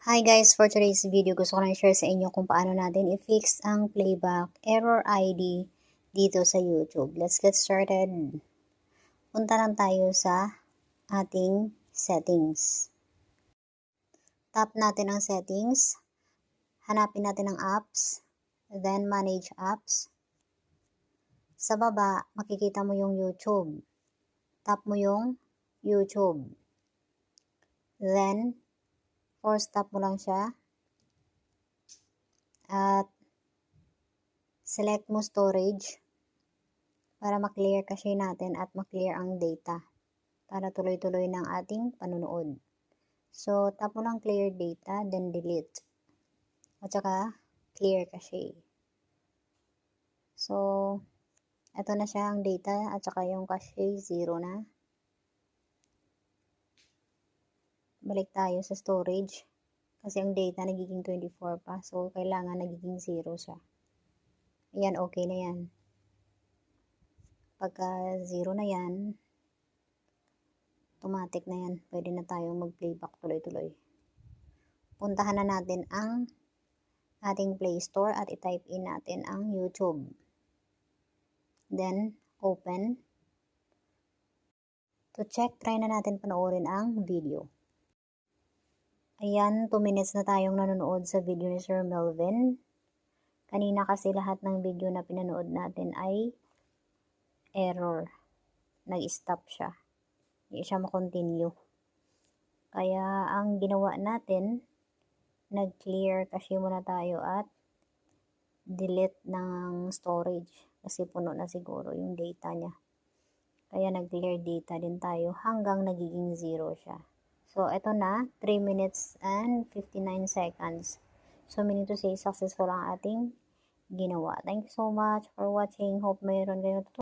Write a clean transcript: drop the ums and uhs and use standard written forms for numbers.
Hi guys, for today's video, gusto ko lang i-share sa inyo kung paano natin i-fix ang playback error ID dito sa YouTube. Let's get started. Punta lang tayo sa ating settings. Tap natin ang settings. Hanapin natin ang apps. Then manage apps. Sa baba, makikita mo yung YouTube. Tap mo yung YouTube. Then, force tap mo lang siya. At select mo storage para maklear cache natin at maklear ang data para tuloy-tuloy ng ating panunood. So, tap mo lang clear data, then delete. At saka, clear cache. So, ito na siya ang data at saka yung cache, 0 na. Balik tayo sa storage kasi ang data nagiging 24 pa. So, kailangan nagiging 0 siya. Ayan, okay na yan. Pagka 0 na yan, automatic na yan. Pwede na tayong mag-playback tuloy-tuloy. Puntahan na natin ang ating Play Store at i-type in natin ang YouTube. Then, open. To check, try na natin panoorin ang video. Ayan, 2 minutes na tayong nanonood sa video ni Sir Melvin. Kanina kasi lahat ng video na pinanood natin ay error. Nag-stop siya. Hindi siya ma-continue. Kaya ang ginawa natin, nag-clear cache muna tayo at delete ng storage kasi puno na siguro yung data niya. Kaya nag-clear data din tayo hanggang nagiging 0 siya. So, ito na, 3 minutes and 59 seconds. So, meaning to say, successful ang ating ginawa. Thank you so much for watching. Hope mayroon kayong